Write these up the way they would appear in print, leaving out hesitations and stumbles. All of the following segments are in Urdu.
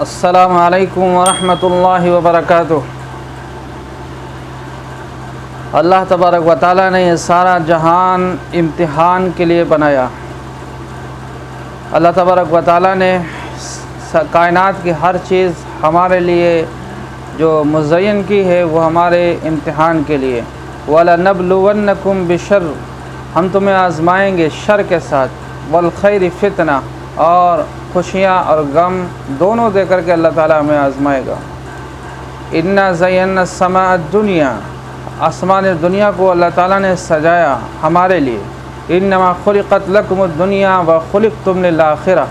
السلام علیکم ورحمۃ اللہ وبرکاتہ۔ اللہ تبارک و تعالیٰ نے یہ سارا جہان امتحان کے لیے بنایا۔ اللہ تبارک و تعالیٰ نے کائنات کی ہر چیز ہمارے لیے جو مزین کی ہے وہ ہمارے امتحان کے لیے۔ وَلَنَبْلُوَنَّكُمْ بِالشَّرِّ، ہم تمہیں آزمائیں گے شر کے ساتھ، وَالْخَيْرِ فِتْنَةً، اور خوشیاں اور غم دونوں دے کر کے اللہ تعالیٰ ہمیں آزمائے گا۔ اِنَّا زَيَّنَّا السَّمَاءَ الدُّنْيَا، آسمان دنیا کو اللہ تعالیٰ نے سجایا ہمارے لیے۔ اِنَّمَا خُلِقَتْ لَكُمُ الدُّنْيَا وَخُلِقْتُمْ لِلْآخِرَةِ،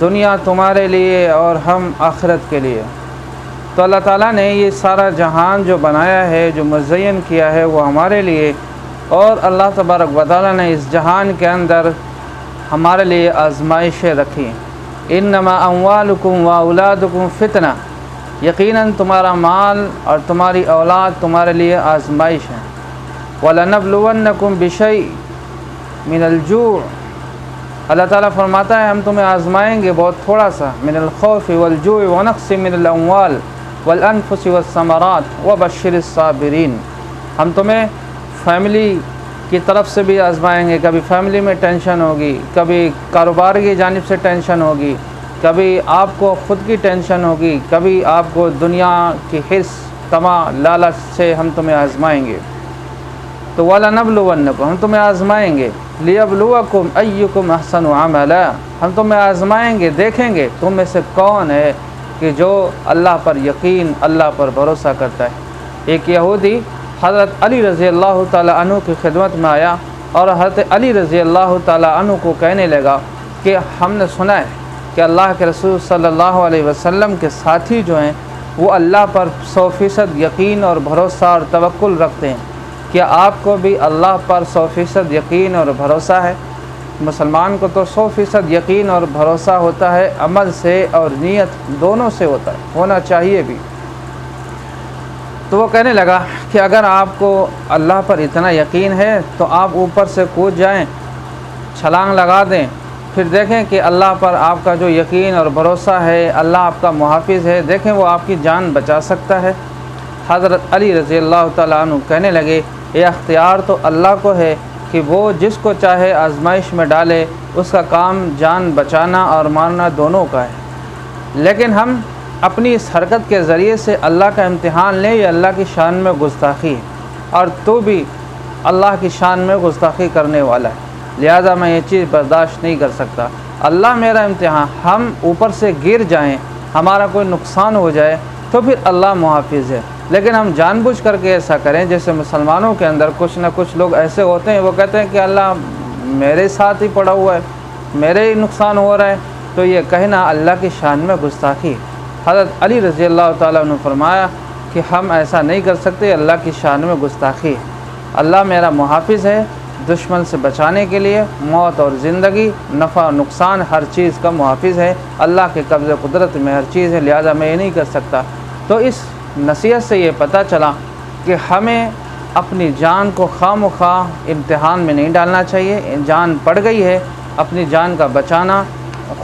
دنیا تمہارے لیے اور ہم آخرت کے لیے۔ تو اللہ تعالیٰ نے یہ سارا جہان جو بنایا ہے، جو مزین کیا ہے، وہ ہمارے لیے، اور اللہ تبارک و تعالیٰ نے اس جہان کے اندر ہمارے لیے آزمائشیں رکھی۔ انما اموالکم و اولادکم فتنہ، یقیناً تمہارا مال اور تمہاری اولاد تمہارے لیے آزمائش ہے۔ وَلَنَبْلُوَنَّكُمْ بِشَيْءٍ مِنَ الْجُوعِ، اللہ تعالیٰ فرماتا ہے ہم تمہیں آزمائیں گے بہت تھوڑا سا، من الخوف والجوع ونقص من الاموال والانفس والثمرات وبشر الصابرین، ہم تمہیں فیملی کی طرف سے بھی آزمائیں گے، کبھی فیملی میں ٹینشن ہوگی، کبھی کاروبار کی جانب سے ٹینشن ہوگی، کبھی آپ کو خود کی ٹینشن ہوگی، کبھی آپ کو دنیا کی حرص طمع لالچ سے ہم تمہیں آزمائیں گے۔ تو وَلَنَبْلُوَنَّكُمْ، ہم تمہیں آزمائیں گے، لِيَبْلُوَكُمْ أَيُّكُمْ أَحْسَنُ عَمَلًا، ہم تمہیں آزمائیں گے، دیکھیں گے تم میں سے کون ہے کہ جو اللہ پر یقین، اللہ پر بھروسہ کرتا ہے۔ ایک یہودی حضرت علی رضی اللہ تعالیٰ عنہ کی خدمت میں آیا اور حضرت علی رضی اللہ تعالیٰ عنہ کو کہنے لگا کہ ہم نے سنا ہے کہ اللہ کے رسول صلی اللہ علیہ وسلم کے ساتھی جو ہیں وہ اللہ پر 100% یقین اور بھروسہ اور توکل رکھتے ہیں، کیا آپ کو بھی اللہ پر 100% یقین اور بھروسہ ہے؟ مسلمان کو تو 100% یقین اور بھروسہ ہوتا ہے، عمل سے اور نیت دونوں سے ہوتا ہے، ہونا چاہیے بھی۔ تو وہ کہنے لگا کہ اگر آپ کو اللہ پر اتنا یقین ہے تو آپ اوپر سے کود جائیں، چھلانگ لگا دیں، پھر دیکھیں کہ اللہ پر آپ کا جو یقین اور بھروسہ ہے، اللہ آپ کا محافظ ہے، دیکھیں وہ آپ کی جان بچا سکتا ہے۔ حضرت علی رضی اللہ تعالیٰ عنہ کہنے لگے یہ اختیار تو اللہ کو ہے کہ وہ جس کو چاہے آزمائش میں ڈالے، اس کا کام جان بچانا اور مارنا دونوں کا ہے، لیکن ہم اپنی اس حرکت کے ذریعے سے اللہ کا امتحان لیں، یہ اللہ کی شان میں گستاخی ہے، اور تو بھی اللہ کی شان میں گستاخی کرنے والا ہے، لہذا میں یہ چیز برداشت نہیں کر سکتا۔ اللہ میرا امتحان، ہم اوپر سے گر جائیں، ہمارا کوئی نقصان ہو جائے تو پھر اللہ محافظ ہے، لیکن ہم جان بوجھ کر کے ایسا کریں، جیسے مسلمانوں کے اندر کچھ نہ کچھ لوگ ایسے ہوتے ہیں، وہ کہتے ہیں کہ اللہ میرے ساتھ ہی پڑا ہوا ہے، میرے ہی نقصان ہو رہا ہے، تو یہ کہنا اللہ کی شان میں گستاخی ہے۔ حضرت علی رضی اللہ تعالیٰ نے فرمایا کہ ہم ایسا نہیں کر سکتے، اللہ کی شان میں گستاخی ہے۔ اللہ میرا محافظ ہے، دشمن سے بچانے کے لیے، موت اور زندگی، نفع اور نقصان، ہر چیز کا محافظ ہے، اللہ کے قبض قدرت میں ہر چیز ہے، لہذا میں یہ نہیں کر سکتا۔ تو اس نصیحت سے یہ پتہ چلا کہ ہمیں اپنی جان کو خواہ مخواہ امتحان میں نہیں ڈالنا چاہیے، جان پڑ گئی ہے، اپنی جان کا بچانا،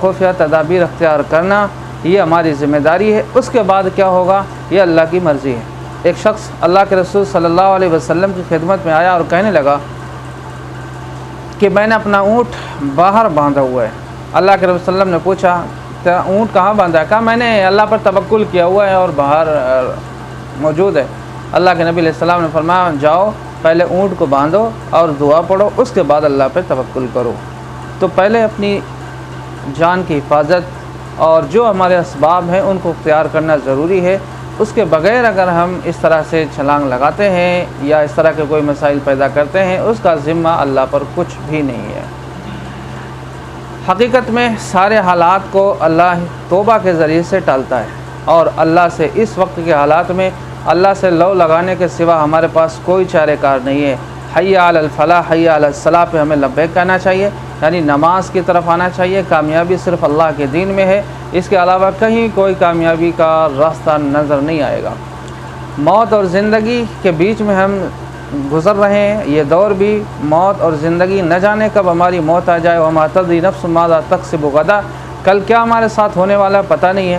خفیہ تدابیر اختیار کرنا، یہ ہماری ذمہ داری ہے۔ اس کے بعد کیا ہوگا یہ اللہ کی مرضی ہے۔ ایک شخص اللہ کے رسول صلی اللہ علیہ وسلم کی خدمت میں آیا اور کہنے لگا کہ میں نے اپنا اونٹ باہر باندھا ہوا ہے۔ اللہ کے رسول صلی اللہ علیہ وسلم نے پوچھا تیرا اونٹ کہاں باندھا ہے؟ کہا میں نے اللہ پر توکل کیا ہوا ہے اور باہر موجود ہے۔ اللہ کے نبی علیہ السلام نے فرمایا جاؤ پہلے اونٹ کو باندھو اور دعا پڑھو، اس کے بعد اللہ پہ توکل کرو۔ تو پہلے اپنی جان کی حفاظت اور جو ہمارے اسباب ہیں ان کو اختیار کرنا ضروری ہے، اس کے بغیر اگر ہم اس طرح سے چھلانگ لگاتے ہیں یا اس طرح کے کوئی مسائل پیدا کرتے ہیں، اس کا ذمہ اللہ پر کچھ بھی نہیں ہے۔ حقیقت میں سارے حالات کو اللہ توبہ کے ذریعے سے ٹالتا ہے، اور اللہ سے اس وقت کے حالات میں اللہ سے لو لگانے کے سوا ہمارے پاس کوئی چارہ کار نہیں ہے۔ حی علی الفلاح، حی علی الصلاح پہ ہمیں لبیک کہنا چاہیے، یعنی نماز کی طرف آنا چاہیے۔ کامیابی صرف اللہ کے دین میں ہے، اس کے علاوہ کہیں کوئی کامیابی کا راستہ نظر نہیں آئے گا۔ موت اور زندگی کے بیچ میں ہم گزر رہے ہیں، یہ دور بھی موت اور زندگی، نہ جانے کب ہماری موت آ جائے۔ وما تدری نفس ماذا تکسب غدا، کل کیا ہمارے ساتھ ہونے والا پتہ نہیں ہے۔